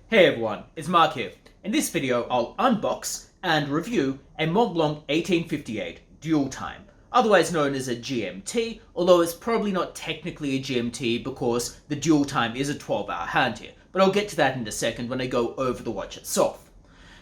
Hey everyone, it's Mark here. In this video, I'll unbox and review a Montblanc 1858 Dual Time, otherwise known as a GMT, although it's probably not technically a GMT because the Dual Time is a 12-hour hand here, but I'll get to that in a second when I go over the watch itself.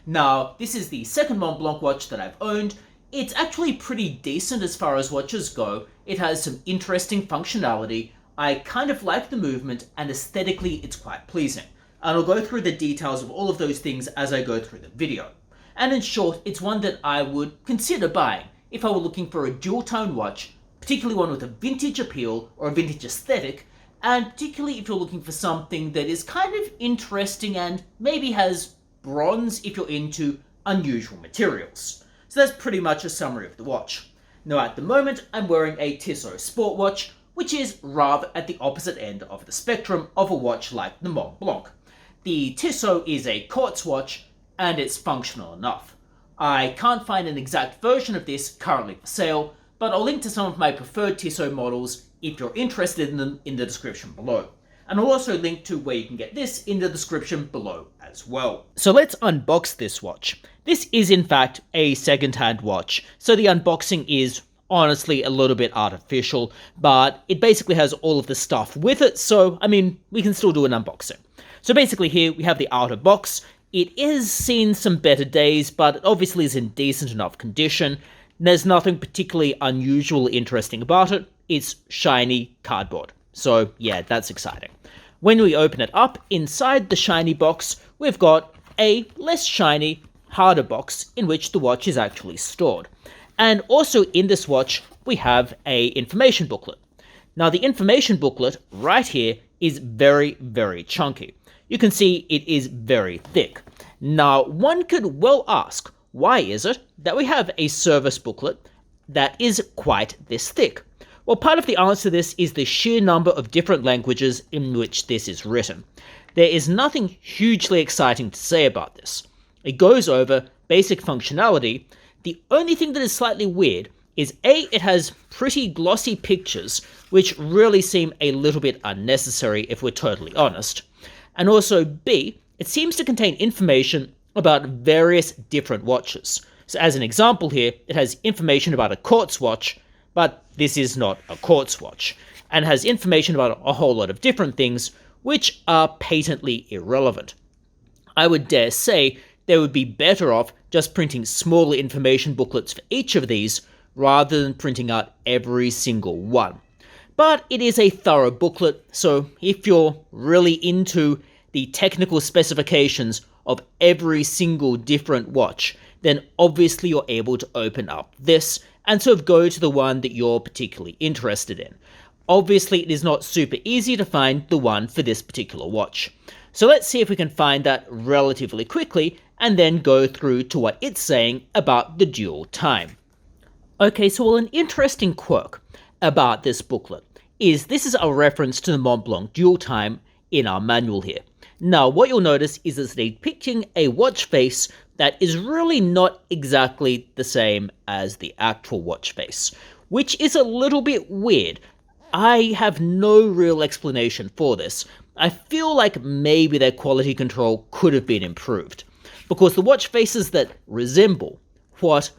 Now, this is the second Montblanc watch that I've owned. It's actually pretty decent as far as watches go. It has some interesting functionality. I kind of like the movement, and aesthetically it's quite pleasing. And I'll go through the details of all of those things as I go through the video. And in short, it's one that I would consider buying if I were looking for a dual-tone watch, particularly one with a vintage appeal or a vintage aesthetic, and particularly if you're looking for something that is kind of interesting and maybe has bronze if you're into unusual materials. So that's pretty much a summary of the watch. Now at the moment, I'm wearing a Tissot sport watch, which is rather at the opposite end of the spectrum of a watch like the Montblanc. The Tissot is a quartz watch, and it's functional enough. I can't find an exact version of this currently for sale, but I'll link to some of my preferred Tissot models if you're interested in them in the description below. And I'll also link to where you can get this in the description below as well. So let's unbox this watch. This is in fact a second-hand watch, so the unboxing is honestly a little bit artificial, but it basically has all of the stuff with it, so I mean, we can still do an unboxing. So basically here we have the outer box. It is seen some better days, but it obviously is in decent enough condition. There's nothing particularly unusual or interesting about it. It's shiny cardboard. So yeah, that's exciting. When we open it up, inside the shiny box, we've got a less shiny, harder box in which the watch is actually stored. And also in this watch, we have a information booklet. Now the information booklet right here is very, very chunky. You can see it is very thick. Now, one could well ask, why is it that we have a service booklet that is quite this thick? Well, part of the answer to this is the sheer number of different languages in which this is written. There is nothing hugely exciting to say about this. It goes over basic functionality. The only thing that is slightly weird is A, it has pretty glossy pictures, which really seem a little bit unnecessary if we're totally honest. And also B, it seems to contain information about various different watches. So as an example here, it has information about a quartz watch, but this is not a quartz watch, and has information about a whole lot of different things, which are patently irrelevant. I would dare say they would be better off just printing smaller information booklets for each of these, rather than printing out every single one. But it is a thorough booklet, so if you're really into the technical specifications of every single different watch, then obviously you're able to open up this and sort of go to the one that you're particularly interested in. Obviously, it is not super easy to find the one for this particular watch. So let's see if we can find that relatively quickly and then go through to what it's saying about the dual time. Okay, so an interesting quirk about this booklet is this is a reference to the Montblanc dual time in our manual here. Now, what you'll notice is it's depicting a watch face that is really not exactly the same as the actual watch face, which is a little bit weird. I have no real explanation for this. I feel like maybe their quality control could have been improved, because the watch faces that resemble what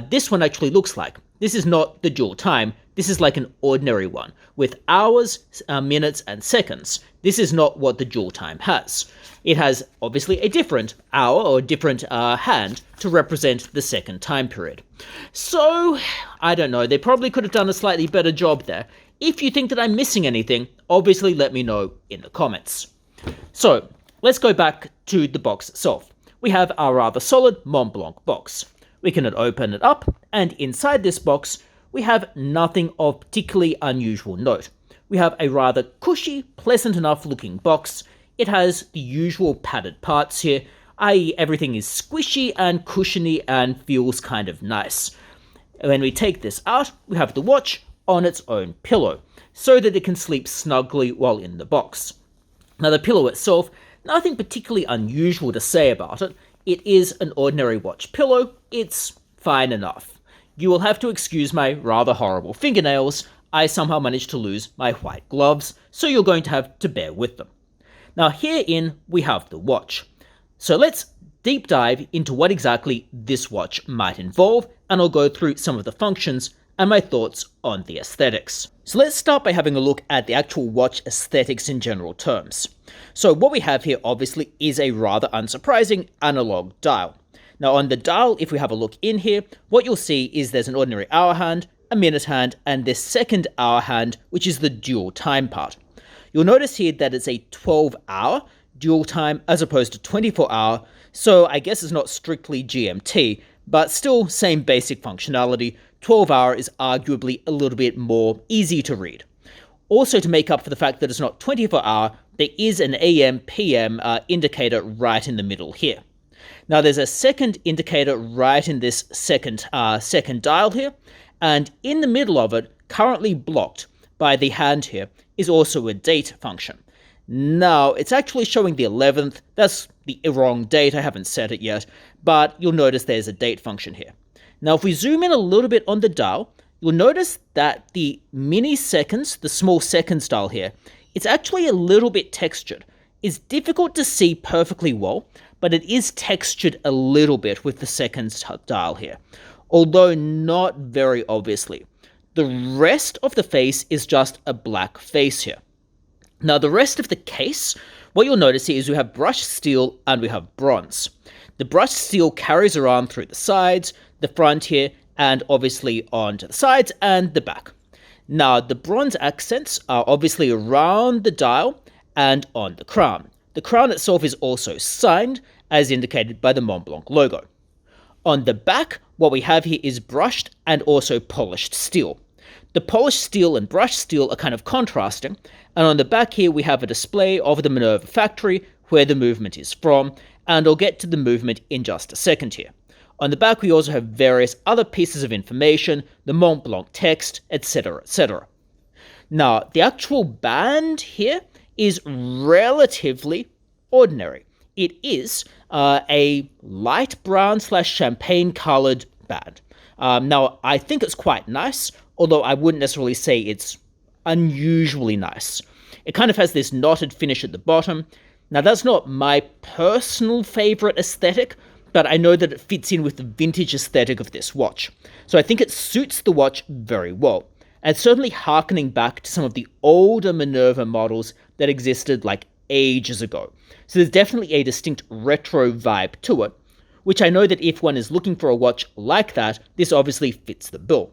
this one actually looks like. This is not the dual time. This is like an ordinary one with hours, minutes, and seconds. This is not what the dual time has. It has obviously a different hour or a different hand to represent the second time period. So, I don't know, they probably could have done a slightly better job there. If you think that I'm missing anything, obviously let me know in the comments. So, let's go back to the box itself. We have our rather solid Montblanc box. We can open it up, and inside this box, we have nothing of particularly unusual note. We have a rather cushy, pleasant enough looking box. It has the usual padded parts here, i.e. everything is squishy and cushiony and feels kind of nice. When we take this out, we have the watch on its own pillow, so that it can sleep snugly while in the box. Now the pillow itself, nothing particularly unusual to say about it. It is an ordinary watch pillow. It's fine enough. You will have to excuse my rather horrible fingernails. I somehow managed to lose my white gloves, so you're going to have to bear with them. Now herein we have the watch. So let's deep dive into what exactly this watch might involve, and I'll go through some of the functions and my thoughts on the aesthetics. So let's start by having a look at the actual watch aesthetics in general terms. So what we have here obviously is a rather unsurprising analog dial. Now on the dial, if we have a look in here, what you'll see is there's an ordinary hour hand, a minute hand, and this second hour hand, which is the dual time part. You'll notice here that it's a 12-hour dual time as opposed to 24-hour, so I guess it's not strictly GMT, but still same basic functionality. 12-hour is arguably a little bit more easy to read. Also, to make up for the fact that it's not 24-hour, there is an AM/PM indicator right in the middle here. Now there's a second indicator right in this second dial here, and in the middle of it, currently blocked by the hand here, is also a date function. Now, it's actually showing the 11th. That's the wrong date. I haven't set it yet, but you'll notice there's a date function here. Now, if we zoom in a little bit on the dial, you'll notice that the mini seconds, the small seconds dial here, it's actually a little bit textured. It's difficult to see perfectly well, but it is textured a little bit with the seconds dial here, although not very obviously. The rest of the face is just a black face here. Now, the rest of the case, what you'll notice here is we have brushed steel and we have bronze. The brushed steel carries around through the sides, the front here, and obviously onto the sides and the back. Now, the bronze accents are obviously around the dial and on the crown. The crown itself is also signed, as indicated by the Montblanc logo. On the back, what we have here is brushed and also polished steel. The polished steel and brushed steel are kind of contrasting, and on the back here we have a display of the Minerva factory, where the movement is from, and I'll get to the movement in just a second here. On the back we also have various other pieces of information, the Montblanc text, etc, etc. Now, the actual band here is relatively ordinary. It is a light brown / champagne colored band. Now, I think it's quite nice, although I wouldn't necessarily say it's unusually nice. It kind of has this knotted finish at the bottom. Now, that's not my personal favorite aesthetic, but I know that it fits in with the vintage aesthetic of this watch. So I think it suits the watch very well, and certainly harkening back to some of the older Minerva models that existed like ages ago. So there's definitely a distinct retro vibe to it, which I know that if one is looking for a watch like that, this obviously fits the bill.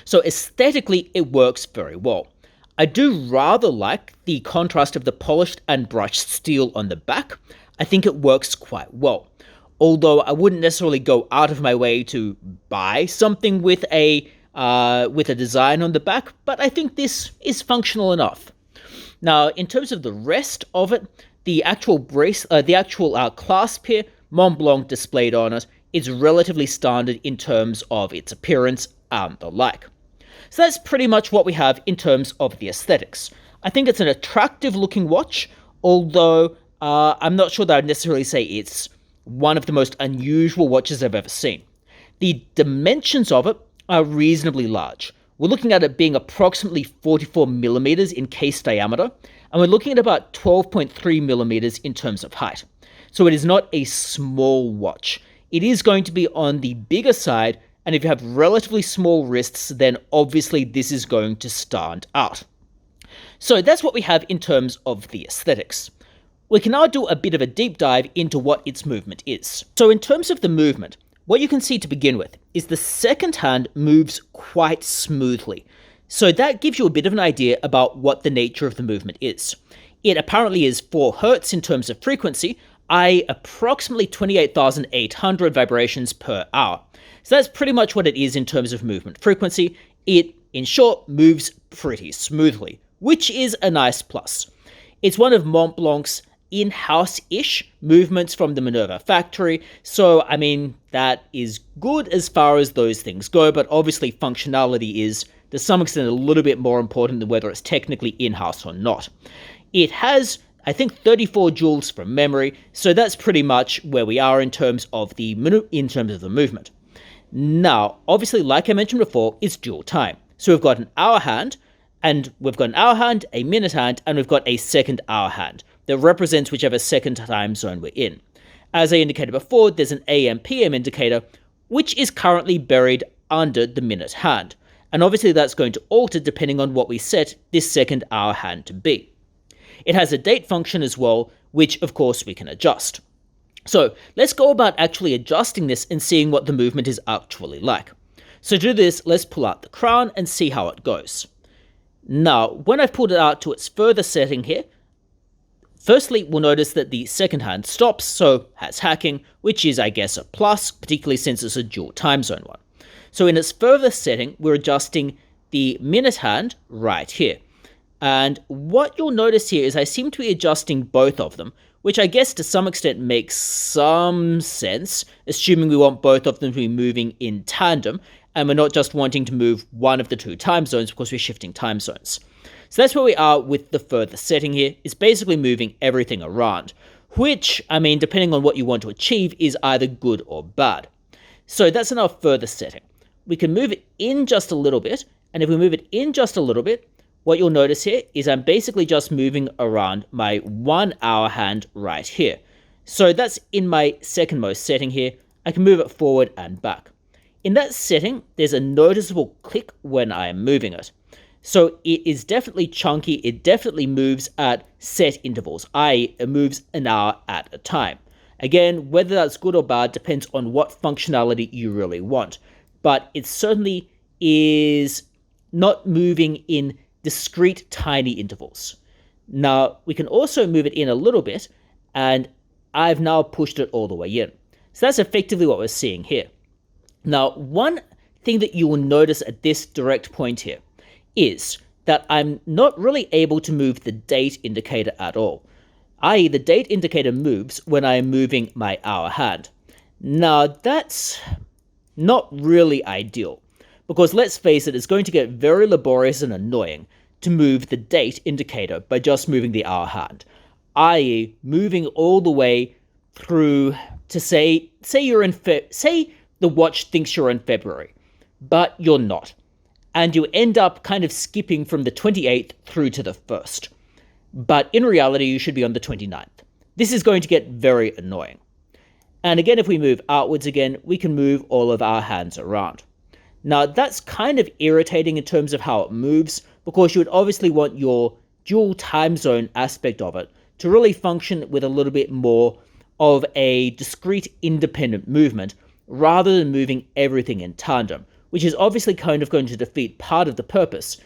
So aesthetically, it works very well. I do rather like the contrast of the polished and brushed steel on the back. I think it works quite well. Although I wouldn't necessarily go out of my way to buy something with a design on the back, but I think this is functional enough. Now, in terms of the rest of it, the actual clasp here, Montblanc displayed on it, is relatively standard in terms of its appearance and the like. So that's pretty much what we have in terms of the aesthetics. I think it's an attractive looking watch, although I'm not sure that I'd necessarily say it's one of the most unusual watches I've ever seen. The dimensions of it are reasonably large. We're looking at it being approximately 44 millimeters in case diameter, and we're looking at about 12.3 millimeters in terms of height. So it is not a small watch. It is going to be on the bigger side, and if you have relatively small wrists, then obviously this is going to stand out. So that's what we have in terms of the aesthetics. We can now do a bit of a deep dive into what its movement is. So in terms of the movement, what you can see to begin with is the second hand moves quite smoothly. So that gives you a bit of an idea about what the nature of the movement is. It apparently is 4 Hz in terms of frequency, i.e. approximately 28,800 vibrations per hour. So that's pretty much what it is in terms of movement frequency. It, in short, moves pretty smoothly, which is a nice plus. It's one of Montblanc's in-house-ish movements from the Minerva factory, so I mean, that is good as far as those things go, but obviously functionality is, to some extent, a little bit more important than whether it's technically in-house or not. It has, I think, 34 joules from memory, so that's pretty much where we are in terms of the movement. Now, obviously, like I mentioned before, it's dual time. So we've got an hour hand, and we've got an hour hand, a minute hand, and we've got a second hour hand. that represents whichever second time zone we're in. As I indicated before, there's an AM/PM indicator, which is currently buried under the minute hand. And obviously that's going to alter depending on what we set this second hour hand to be. It has a date function as well, which of course we can adjust. So let's go about actually adjusting this and seeing what the movement is actually like. So to do this, let's pull out the crown and see how it goes. Now, when I've pulled it out to its further setting here, firstly, we'll notice that the second hand stops, so has hacking, which is, I guess, a plus, particularly since it's a dual time zone one. So in its further setting, we're adjusting the minute hand right here. And what you'll notice here is I seem to be adjusting both of them, which I guess to some extent makes some sense, assuming we want both of them to be moving in tandem, and we're not just wanting to move one of the two time zones because we're shifting time zones. So that's where we are with the further setting here. It's basically moving everything around, which, I mean, depending on what you want to achieve, is either good or bad. So that's in our further setting. We can move it in just a little bit, and if we move it in just a little bit, what you'll notice here is I'm basically just moving around my 1 hour hand right here. So that's in my second most setting here. I can move it forward and back. In that setting, there's a noticeable click when I am moving it. So it is definitely chunky, it definitely moves at set intervals, i.e. it moves an hour at a time. Again, whether that's good or bad depends on what functionality you really want, but it certainly is not moving in discrete tiny intervals. Now, we can also move it in a little bit, and I've now pushed it all the way in. So that's effectively what we're seeing here. Now, one thing that you will notice at this direct point here is that I'm not really able to move the date indicator at all, i.e. the date indicator moves when I am moving my hour hand. Now, that's not really ideal, because let's face it, it's going to get very laborious and annoying to move the date indicator by just moving the hour hand, i.e. moving all the way through to say you're in say the watch thinks you're in February, but you're not. And you end up kind of skipping from the 28th through to the 1st. But in reality, you should be on the 29th. This is going to get very annoying. And again, if we move outwards again, we can move all of our hands around. Now, that's kind of irritating in terms of how it moves, because you would obviously want your dual time zone aspect of it to really function with a little bit more of a discrete independent movement, rather than moving everything in tandem, which is obviously kind of going to defeat part of the purpose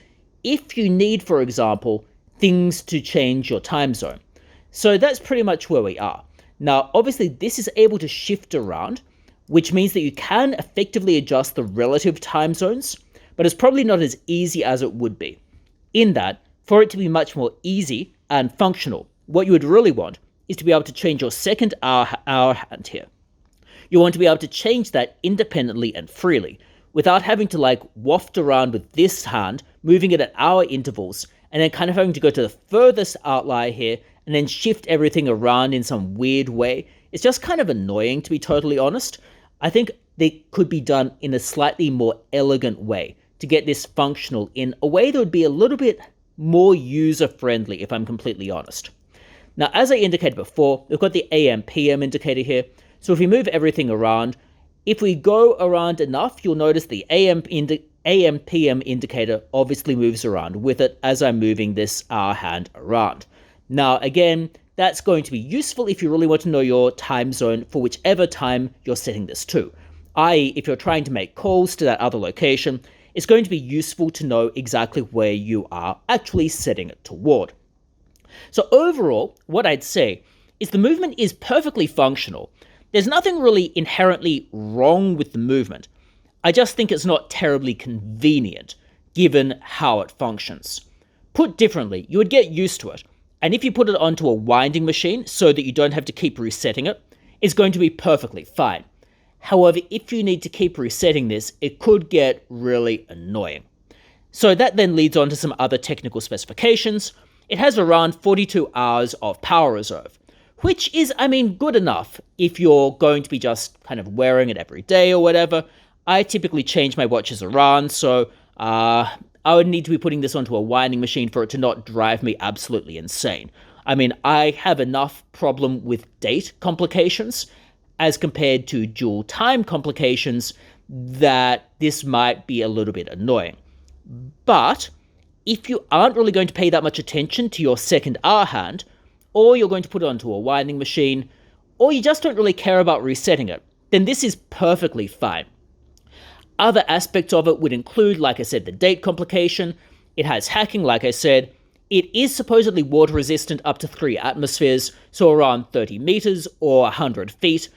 if you need, for example, things to change your time zone. So that's pretty much where we are. Now, obviously, this is able to shift around, which means that you can effectively adjust the relative time zones, but it's probably not as easy as it would be. In that, for it to be much more easy and functional, what you would really want is to be able to change your second hour hand here. You want to be able to change that independently and freely, without having to waft around with this hand, moving it at hour intervals, and then kind of having to go to the furthest outlier here, and then shift everything around in some weird way. It's just kind of annoying, to be totally honest. I think they could be done in a slightly more elegant way to get this functional in a way that would be a little bit more user-friendly, if I'm completely honest. Now, as I indicated before, we've got the AM/PM indicator here. So if we move everything around, if we go around enough, you'll notice the AM/PM indicator obviously moves around with it as I'm moving this hour hand around. Now, again, that's going to be useful if you really want to know your time zone for whichever time you're setting this to. i.e., if you're trying to make calls to that other location, it's going to be useful to know exactly where you are actually setting it toward. So overall, what I'd say is the movement is perfectly functional. There's nothing really inherently wrong with the movement. I just think it's not terribly convenient, given how it functions. Put differently, you would get used to it, and if you put it onto a winding machine so that you don't have to keep resetting it, it's going to be perfectly fine. However, if you need to keep resetting this, it could get really annoying. So that then leads on to some other technical specifications. It has around 42 hours of power reserve, which is, good enough if you're going to be just kind of wearing it every day or whatever. I typically change my watches around, so I would need to be putting this onto a winding machine for it to not drive me absolutely insane. I mean, I have enough problem with date complications as compared to dual time complications that this might be a little bit annoying. But if you aren't really going to pay that much attention to your second R hand, or you're going to put it onto a winding machine, or you just don't really care about resetting it, then this is perfectly fine. Other aspects of it would include, like I said, the date complication. It has hacking, like I said. It is supposedly water resistant up to 3 atmospheres, so around 30 meters or 100 feet.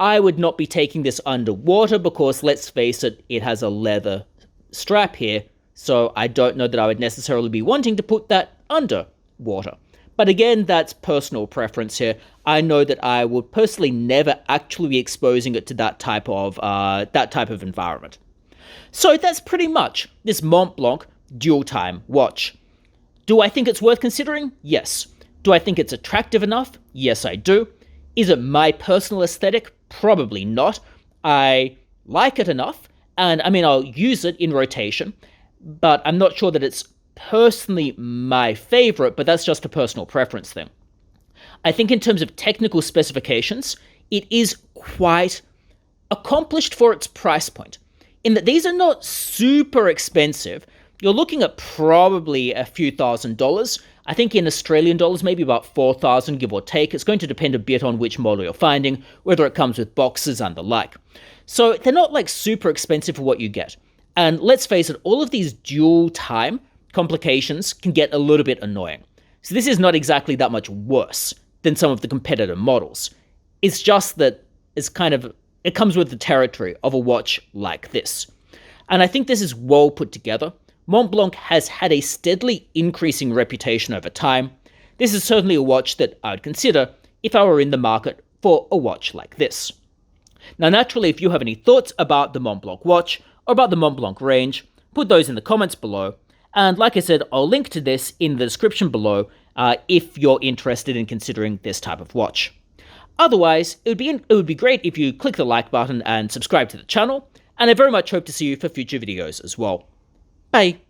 I would not be taking this underwater because, let's face it, it has a leather strap here, so I don't know that I would necessarily be wanting to put that underwater. But again, that's personal preference here. I know that I would personally never actually be exposing it to that type of environment. So that's pretty much this Montblanc dual time watch. Do I think it's worth considering? Yes. Do I think it's attractive enough? Yes, I do. Is it my personal aesthetic? Probably not. I like it enough, and I mean, I'll use it in rotation, but I'm not sure that it's personally my favorite, but that's just a personal preference thing. I think in terms of technical specifications, it is quite accomplished for its price point, in that these are not super expensive. You're looking at probably a few $1,000s. I think in Australian dollars, maybe about 4,000, give or take. It's going to depend a bit on which model you're finding, whether it comes with boxes and the like. So they're not like super expensive for what you get. And let's face it, all of these dual time complications can get a little bit annoying. So this is not exactly that much worse than some of the competitor models. It's just that it comes with the territory of a watch like this. And I think this is well put together. Montblanc has had a steadily increasing reputation over time. This is certainly a watch that I would consider if I were in the market for a watch like this. Now, naturally, if you have any thoughts about the Montblanc watch or about the Montblanc range, put those in the comments below. And like I said, I'll link to this in the description below if you're interested in considering this type of watch. Otherwise, it would be great if you click the like button and subscribe to the channel, and I very much hope to see you for future videos as well. Bye!